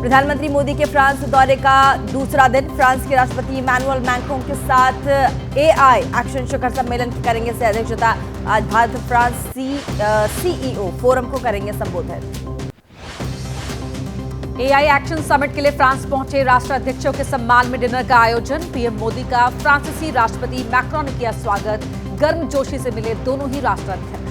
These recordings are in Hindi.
प्रधानमंत्री मोदी के फ्रांस दौरे का दूसरा दिन। फ्रांस के राष्ट्रपति इमैनुअल मैक्रों के साथ एआई एक्शन शिखर सम्मेलन की करेंगे से अध्यक्षता। आज भारत फ्रांस सीईओ फोरम को करेंगे संबोधित। एआई एक्शन समिट के लिए फ्रांस पहुंचे राष्ट्राध्यक्षों के सम्मान में डिनर का आयोजन। पीएम मोदी का फ्रांसीसी राष्ट्रपति मैक्रों ने किया स्वागत। गर्मजोशी से मिले दोनों ही राष्ट्राध्यक्ष।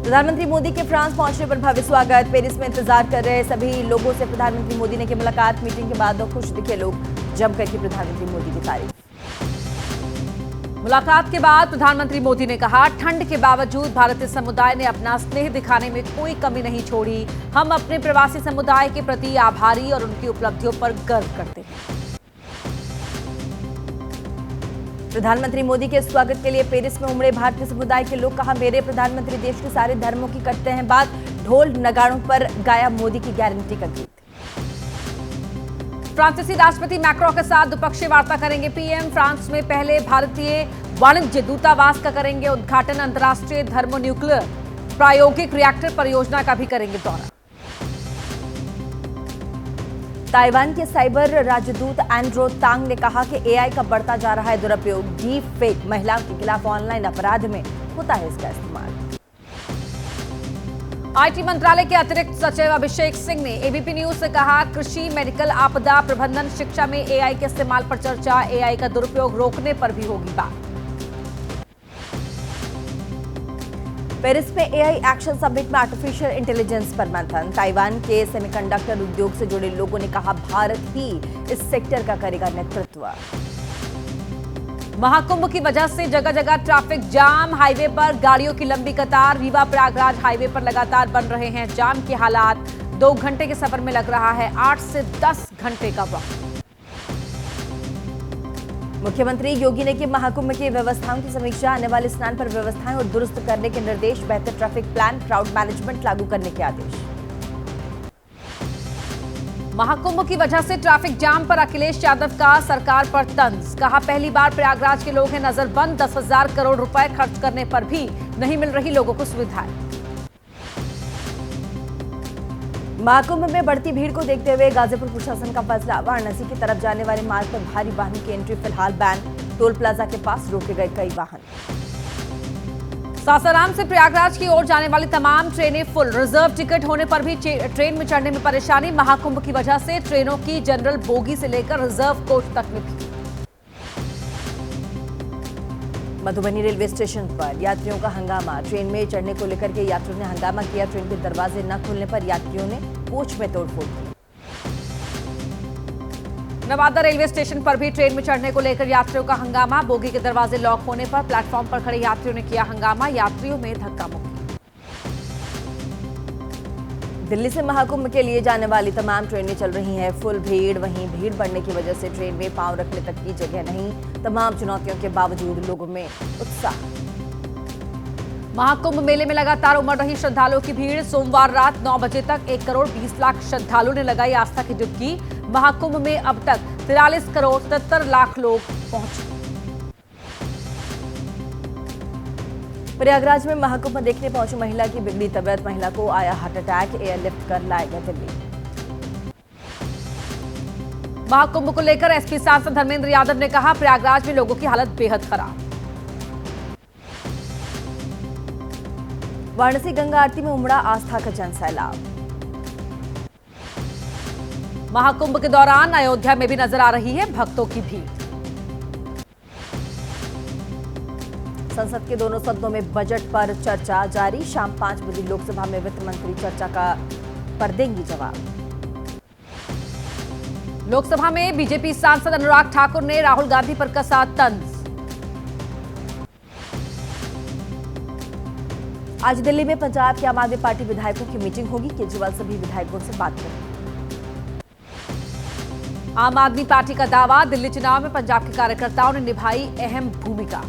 प्रधानमंत्री मोदी के फ्रांस पहुंचने पर भव्य स्वागत। पेरिस में इंतजार कर रहे सभी लोगों से प्रधानमंत्री मोदी ने की मुलाकात। मीटिंग के बाद खुश दिखे लोग, जमकर की प्रधानमंत्री मोदी की तारीफ। मुलाकात के बाद प्रधानमंत्री मोदी ने कहा, ठंड के बावजूद भारतीय समुदाय ने अपना स्नेह दिखाने में कोई कमी नहीं छोड़ी। हम अपने प्रवासी समुदाय के प्रति आभारी और उनकी उपलब्धियों पर गर्व करते हैं। प्रधानमंत्री मोदी के स्वागत के लिए पेरिस में उमड़े भारतीय समुदाय के लोग। कहा, मेरे प्रधानमंत्री देश के सारे धर्मों की करते हैं बात। ढोल नगाड़ों पर गाया मोदी की गारंटी का गीत। फ्रांसीसी राष्ट्रपति मैक्रों के साथ द्विपक्षीय वार्ता करेंगे पीएम। फ्रांस में पहले भारतीय वाणिज्य दूतावास का करेंगे उद्घाटन। अंतर्राष्ट्रीय थर्मोन्यूक्लियर प्रायोगिक रिएक्टर परियोजना का भी करेंगे दौरा। ताइवान के साइबर राजदूत एंड्रो तांग ने कहा कि एआई का बढ़ता जा रहा है दुरुपयोग। डीप फेक महिलाओं के खिलाफ ऑनलाइन अपराध में होता है इसका इस्तेमाल। आईटी मंत्रालय के अतिरिक्त सचिव अभिषेक सिंह ने एबीपी न्यूज से कहा, कृषि, मेडिकल, आपदा प्रबंधन, शिक्षा में एआई के इस्तेमाल पर चर्चा। एआई का दुरुपयोग रोकने पर भी होगी बात। पेरिस में एआई एक्शन समिट में आर्टिफिशियल इंटेलिजेंस पर मंथन। ताइवान के सेमीकंडक्टर उद्योग से जुड़े लोगों ने कहा, भारत ही इस सेक्टर का करेगा नेतृत्व। महाकुंभ की वजह से जगह जगह ट्रैफिक जाम। हाईवे पर गाड़ियों की लंबी कतार। रीवा प्रयागराज हाईवे पर लगातार बन रहे हैं जाम के हालात। 2 घंटे के सफर में लग रहा है 8 से 10 घंटे का वक्त। मुख्यमंत्री योगी ने की महाकुंभ की व्यवस्थाओं की समीक्षा। आने वाले स्नान पर व्यवस्थाएं और दुरुस्त करने के निर्देश। बेहतर ट्रैफिक प्लान, क्राउड मैनेजमेंट लागू करने के आदेश। महाकुंभ की वजह से ट्रैफिक जाम पर अखिलेश यादव का सरकार पर तंज। कहा, पहली बार प्रयागराज के लोग हैं नजरबंद। 10,000 करोड़ रुपए खर्च करने पर भी नहीं मिल रही लोगों को सुविधाएं। महाकुंभ में बढ़ती भीड़ को देखते हुए गाजीपुर प्रशासन का फैसला। वाराणसी की तरफ जाने वाले मार्ग पर भारी वाहनों की एंट्री फिलहाल बैन। टोल प्लाजा के पास रोके गए कई वाहन। सासाराम से प्रयागराज की ओर जाने वाली तमाम ट्रेनें फुल। रिजर्व टिकट होने पर भी ट्रेन में चढ़ने में परेशानी। महाकुंभ की वजह से ट्रेनों की जनरल बोगी से लेकर रिजर्व कोच तक में भी। मधुबनी रेलवे स्टेशन पर यात्रियों का हंगामा। ट्रेन में चढ़ने को लेकर के यात्रियों ने हंगामा किया। ट्रेन के दरवाजे न खुलने पर यात्रियों ने कोच में तोड़फोड़ की। नवादा रेलवे स्टेशन पर भी ट्रेन में चढ़ने को लेकर यात्रियों का हंगामा। बोगी के दरवाजे लॉक होने पर प्लेटफॉर्म पर खड़े यात्रियों ने किया हंगामा। यात्रियों में धक्का मुक्की। दिल्ली से महाकुंभ के लिए जाने वाली तमाम ट्रेनें चल रही हैं फुल। भीड़, वहीं भीड़ बढ़ने की वजह से ट्रेन में पांव रखने तक की जगह नहीं। तमाम चुनौतियों के बावजूद लोगों में उत्साह। महाकुंभ मेले में लगातार उमड़ रही श्रद्धालुओं की भीड़। सोमवार रात 9 बजे तक 1 करोड़ 20 लाख श्रद्धालुओं ने लगाई आस्था की डुबकी। महाकुंभ में अब तक 43 करोड़ 77 लाख लोग पहुंचे। प्रयागराज में महाकुंभ देखने पहुंची महिला की बिगड़ी तबीयत। महिला को आया हार्ट अटैक। एयरलिफ्ट कर लाया गया दिल्ली। महाकुंभ को लेकर एसपी सांसद धर्मेंद्र यादव ने कहा, प्रयागराज में लोगों की हालत बेहद खराब। वाराणसी गंगा आरती में उमड़ा आस्था का जनसैलाब। महाकुंभ के दौरान अयोध्या में भी नजर आ रही है भक्तों की भीड़। संसद के दोनों सदनों में बजट पर चर्चा जारी। शाम 5 बजे लोकसभा में वित्त मंत्री चर्चा पर देंगी जवाब। लोकसभा में बीजेपी सांसद अनुराग ठाकुर ने राहुल गांधी पर कसा तंज। आज दिल्ली में पंजाब के आम आदमी पार्टी विधायकों की मीटिंग होगी। केजरीवाल सभी विधायकों से बात करेंगे। आम आदमी पार्टी का दावा, दिल्ली चुनाव में पंजाब के कार्यकर्ताओं ने निभाई अहम भूमिका।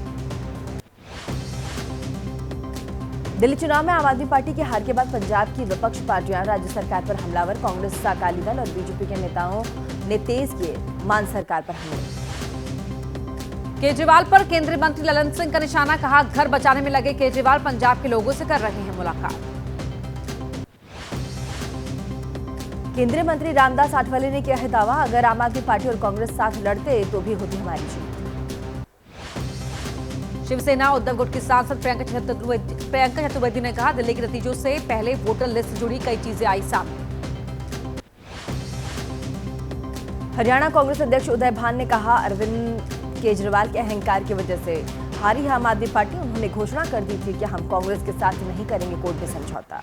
दिल्ली चुनाव में आम आदमी पार्टी की हार के बाद पंजाब की विपक्ष पार्टियां राज्य सरकार पर हमलावर। कांग्रेस, अकाली दल और बीजेपी के नेताओं ने तेज किए मान सरकार पर हमले। केजरीवाल पर केंद्रीय मंत्री ललन सिंह का निशाना। कहा, घर बचाने में लगे केजरीवाल पंजाब के लोगों से कर रहे हैं मुलाकात। केंद्रीय मंत्री रामदास आठवले ने किया है दावा, अगर आम आदमी पार्टी और कांग्रेस साथ लड़ते तो भी होती हमारी जीत। शिवसेना उद्धव गुट की सांसद प्रियंका चतुर्वेदी ने कहा, दिल्ली के नतीजों से पहले वोटर लिस्ट से जुड़ी कई चीजें आई सामने। हरियाणा कांग्रेस अध्यक्ष उदय भान ने कहा, अरविंद केजरीवाल के अहंकार की वजह से हारी आम आदमी पार्टी। उन्होंने घोषणा कर दी थी कि हम कांग्रेस के साथ नहीं करेंगे कोर्ट में समझौता।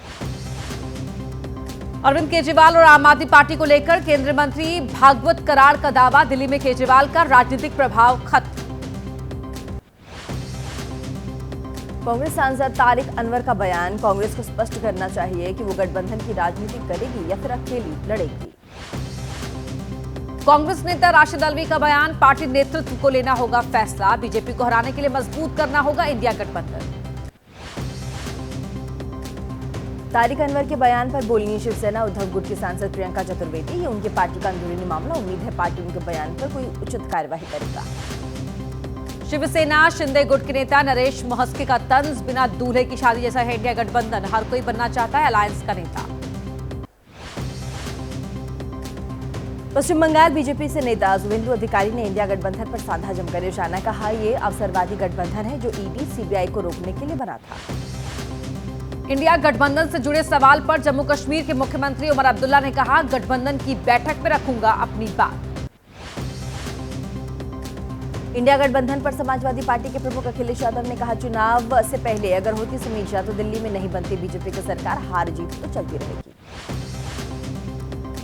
अरविंद केजरीवाल और आम आदमी पार्टी को लेकर केंद्रीय मंत्री भागवत करार का दावा, दिल्ली में केजरीवाल का राजनीतिक प्रभाव खत्म। कांग्रेस सांसद तारिक अनवर का बयान, कांग्रेस को स्पष्ट करना चाहिए कि वो गठबंधन की राजनीति करेगी या फिर अकेली लड़ेगी। कांग्रेस नेता राशिद अल्वी का बयान, पार्टी नेतृत्व को लेना होगा फैसला, बीजेपी को हराने के लिए मजबूत करना होगा इंडिया गठबंधन। तारिक अनवर के बयान पर बोली शिवसेना उद्धव गुट की सांसद प्रियंका चतुर्वेदी, ये उनकी पार्टी का अंदरूनी मामला, उम्मीद है पार्टी उनके बयान पर कोई उचित कार्यवाही करेगा। शिवसेना शिंदे गुट के नेता नरेश मोहस्के का तंज, बिना दूल्हे की शादी जैसा है इंडिया गठबंधन, हर कोई बनना चाहता है अलायंस का नेता। पश्चिम बंगाल बीजेपी से नेता शुभेंदु अधिकारी ने इंडिया गठबंधन पर साधा जमकर निशाना, कहा यह अवसरवादी गठबंधन है जो ईडी सीबीआई को रोकने के लिए बना था। इंडिया गठबंधन से जुड़े सवाल पर जम्मू कश्मीर के मुख्यमंत्री उमर अब्दुल्ला ने कहा, गठबंधन की बैठक में रखूंगा अपनी बात। इंडिया गठबंधन पर समाजवादी पार्टी के प्रमुख अखिलेश यादव ने कहा, चुनाव से पहले अगर होती समीक्षा तो दिल्ली में नहीं बनती बीजेपी की सरकार, हार जीत तो चलती रहेगी।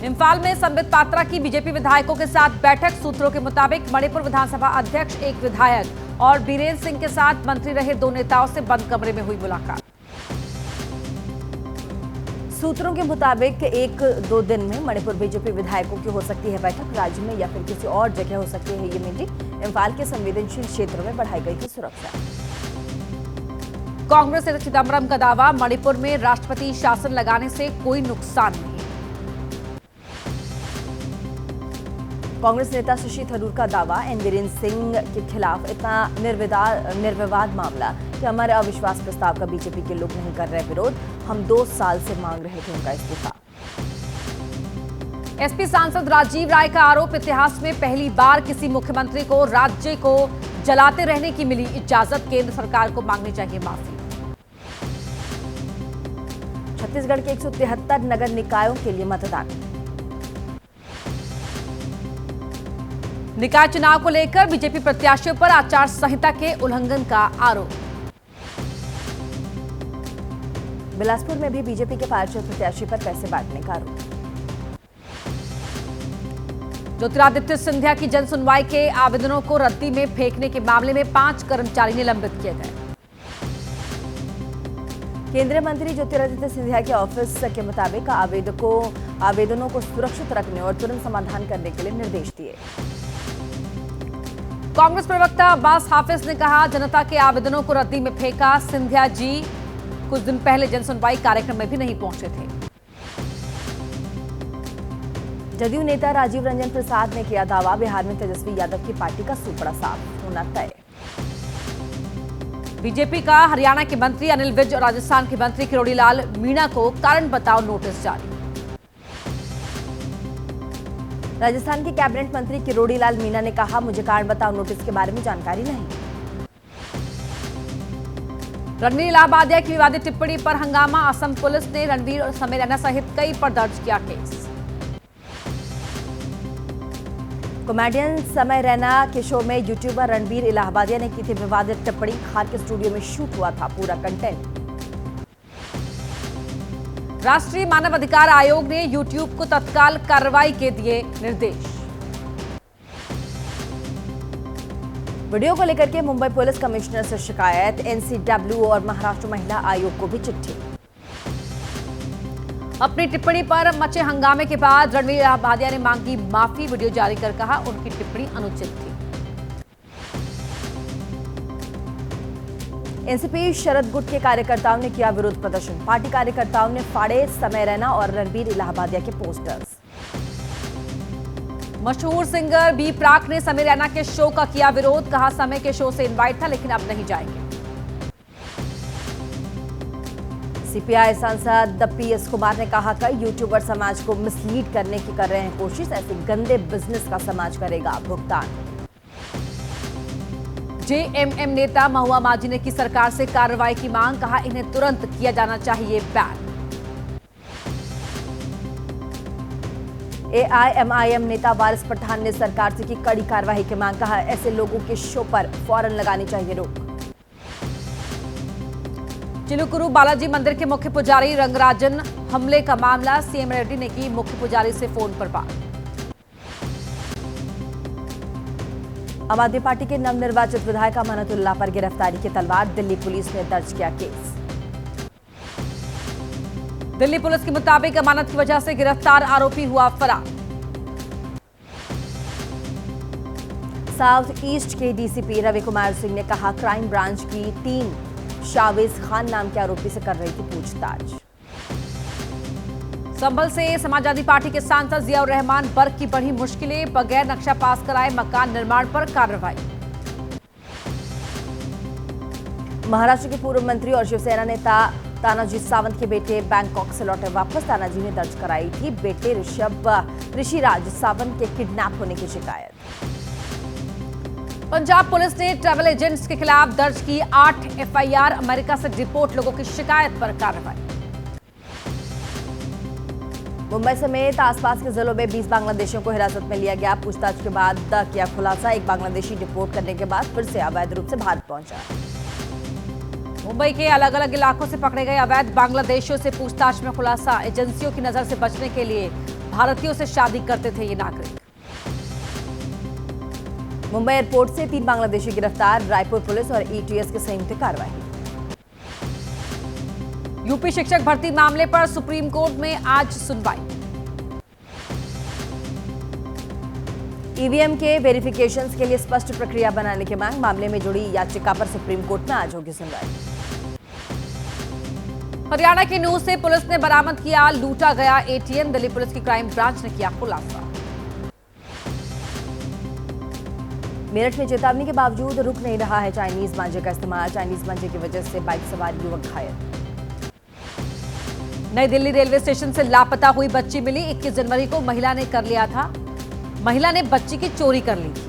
इम्फाल में संबित पात्रा की बीजेपी विधायकों के साथ बैठक, सूत्रों के मुताबिक मणिपुर विधानसभा अध्यक्ष, एक विधायक और बीरेन्द्र सिंह के साथ मंत्री रहे दो नेताओं से बंद कमरे में हुई मुलाकात। सूत्रों के मुताबिक 1-2 दिन में मणिपुर बीजेपी विधायकों की हो सकती है बैठक, राज्य में या फिर किसी और जगह हो सकती है ये मीटिंग। इम्फाल के संवेदनशील क्षेत्रों में बढ़ाई गई थी सुरक्षा। कांग्रेस नेता चिदम्बरम का दावा, मणिपुर में राष्ट्रपति शासन लगाने से कोई नुकसान नहीं। कांग्रेस नेता शशि थरूर का दावा, एन बीरेन्द्र सिंह के खिलाफ इतना निर्विवाद मामला कि हमारे अविश्वास प्रस्ताव का बीजेपी के लोग नहीं कर रहे विरोध, हम 2 साल से मांग रहे थे उनका इस्तीफा। एसपी सांसद राजीव राय का आरोप, इतिहास में पहली बार किसी मुख्यमंत्री को राज्य को जलाते रहने की मिली इजाजत, केंद्र सरकार को मांगनी चाहिए माफी। छत्तीसगढ़ के 173 नगर निकायों के लिए मतदान। निकाय चुनाव को लेकर बीजेपी प्रत्याशियों पर आचार संहिता के उल्लंघन का आरोप। बिलासपुर में भी बीजेपी के पार्षद प्रत्याशी पर पैसे बांटने का आरोप। ज्योतिरादित्य सिंधिया की जन सुनवाई के आवेदनों को रद्दी में फेंकने के मामले में 5 कर्मचारी निलंबित किए गए। केंद्रीय मंत्री ज्योतिरादित्य सिंधिया के ऑफिस के मुताबिक आवेदनों को सुरक्षित रखने और तुरंत समाधान करने के लिए निर्देश दिए। कांग्रेस प्रवक्ता अब्बास हाफिज ने कहा, जनता के आवेदनों को रद्दी में फेंका, सिंधिया जी कुछ दिन पहले जनसुनवाई कार्यक्रम में भी नहीं पहुंचे थे। जदयू नेता राजीव रंजन प्रसाद ने किया दावा, बिहार में तेजस्वी यादव की पार्टी का सूपड़ा साफ होना तय। बीजेपी का हरियाणा के मंत्री अनिल विज और राजस्थान के मंत्री किरोड़ी लाल मीणा को कारण बताओ नोटिस जारी। राजस्थान के कैबिनेट मंत्री किरोड़ी लाल मीणा ने कहा, मुझे कारण बताओ नोटिस के बारे में जानकारी नहीं। रणवीर इलाहाबादिया की विवादित टिप्पणी पर हंगामा, असम पुलिस ने रणवीर और समय रैना सहित कई पर दर्ज किया केस। कॉमेडियन समय रैना के शो में यूट्यूबर रणवीर इलाहाबादिया ने की थी विवादित टिप्पणी, खार के स्टूडियो में शूट हुआ था पूरा कंटेंट। राष्ट्रीय मानव अधिकार आयोग ने यूट्यूब को तत्काल कार्रवाई के दिए निर्देश। वीडियो को लेकर के मुंबई पुलिस कमिश्नर से शिकायत, एनसीडब्ल्यू और महाराष्ट्र महिला आयोग को भी चिट्ठी। अपनी टिप्पणी पर मचे हंगामे के बाद रणवीर इलाहाबादिया ने मांगी माफी, वीडियो जारी कर कहा उनकी टिप्पणी अनुचित थी। एनसीपी शरद गुट के कार्यकर्ताओं ने किया विरोध प्रदर्शन, पार्टी कार्यकर्ताओं ने फाड़े समय रैना और रणवीर इलाहाबादिया के पोस्टर्स। मशहूर सिंगर बी प्राक ने समय रैना के शो का किया विरोध, कहा समय के शो से इनवाइट था लेकिन अब नहीं जाएंगे। सीपीआई सांसद पीएस कुमार ने कहा कई यूट्यूबर समाज को मिसलीड करने की कर रहे हैं कोशिश, ऐसे गंदे बिजनेस का समाज करेगा भुगतान। जेएमएम नेता महुआ माझी ने की सरकार से कार्रवाई की मांग, कहा इन्हें तुरंत किया जाना चाहिए बैन। एआईएमआईएम नेता वारिस पठान ने सरकार से की कड़ी कार्रवाई की मांग, कहा ऐसे लोगों के शो पर फौरन लगानी चाहिए रोक। चिलुकुरु बालाजी मंदिर के मुख्य पुजारी रंगराजन हमले का मामला, सीएम रेड्डी ने की मुख्य पुजारी से फोन पर बात। आम आदमी पार्टी के नवनिर्वाचित विधायक अमानतुल्लाह पर गिरफ्तारी की तलवार, दिल्ली पुलिस ने दर्ज किया केस। दिल्ली पुलिस के मुताबिक अमानत की वजह से गिरफ्तार आरोपी हुआ फरार। साउथ ईस्ट के डीसीपी रवि कुमार सिंह ने कहा क्राइम ब्रांच की टीम शावेज खान नाम के आरोपी से कर रही थी पूछताछ। संभल से समाजवादी पार्टी के सांसद जियाउर रहमान बर्ग की बढ़ी मुश्किलें, बगैर नक्शा पास कराए मकान निर्माण पर कार्रवाई। महाराष्ट्र के पूर्व मंत्री और शिवसेना नेता तानाजी सावंत के बेटे बैंकॉक से लौटे वापस, तानाजी ने दर्ज कराई थी बेटे ऋषिराज सावंत के किडनैप होने की शिकायत। पंजाब पुलिस ने ट्रैवल एजेंट्स के खिलाफ दर्ज की 8 एफआईआर, अमेरिका से डिपोर्ट लोगों की शिकायत पर कार्रवाई। मुंबई समेत आसपास के जिलों में 20 बांग्लादेशियों को हिरासत में लिया गया, पूछताछ के बाद किया खुलासा, एक बांग्लादेशी डिपोर्ट करने के बाद फिर से अवैध रूप से भारत पहुंचा। मुंबई के अलग अलग इलाकों से पकड़े गए अवैध बांग्लादेशियों से पूछताछ में खुलासा, एजेंसियों की नजर से बचने के लिए भारतीयों से शादी करते थे ये नागरिक। मुंबई एयरपोर्ट से 3 बांग्लादेशी गिरफ्तार, रायपुर पुलिस और ईटीएस की संयुक्त कार्रवाई। यूपी शिक्षक भर्ती मामले पर सुप्रीम कोर्ट में आज सुनवाई। ईवीएम के वेरिफिकेशंस के लिए स्पष्ट प्रक्रिया बनाने की मांग, मामले में जुड़ी याचिका पर सुप्रीम कोर्ट में आज होगी सुनवाई। हरियाणा के नूह से पुलिस ने बरामद किया लूटा गया एटीएम, दिल्ली पुलिस की क्राइम ब्रांच ने किया खुलासा। मेरठ में चेतावनी के बावजूद रुक नहीं रहा है चाइनीज मांझे का इस्तेमाल, चाइनीज मांझे की वजह से बाइक सवार युवक घायल। नई दिल्ली रेलवे स्टेशन से लापता हुई बच्ची मिली, 21 जनवरी को महिला ने कर लिया था, महिला ने बच्ची की चोरी कर ली थी।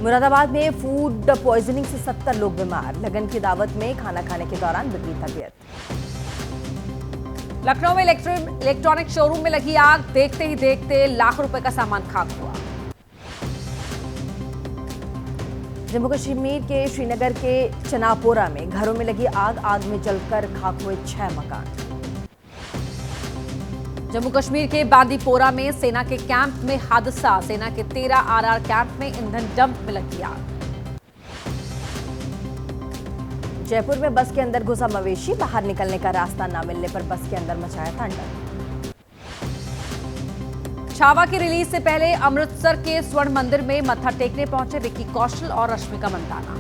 मुरादाबाद में फूड पॉइजनिंग से 70 लोग बीमार, लगन की दावत में खाना खाने के दौरान बिगड़ी तबीयत। लखनऊ में इलेक्ट्रॉनिक शोरूम में लगी आग, देखते ही देखते लाखों रुपए का सामान खाक हुआ। जम्मू कश्मीर के श्रीनगर के चनापोरा में घरों में लगी आग में जलकर खाक हुए 6 मकान। जम्मू कश्मीर के बांदीपोरा में सेना के कैंप में हादसा, सेना के 13 आरआर कैंप में ईंधन डंप में लगी आग। जयपुर में बस के अंदर घुसा मवेशी, बाहर निकलने का रास्ता न मिलने पर बस के अंदर मचाया तांडव। छावा की रिलीज से पहले अमृतसर के स्वर्ण मंदिर में मत्था टेकने पहुंचे विक्की कौशल और रश्मिका मंदाना।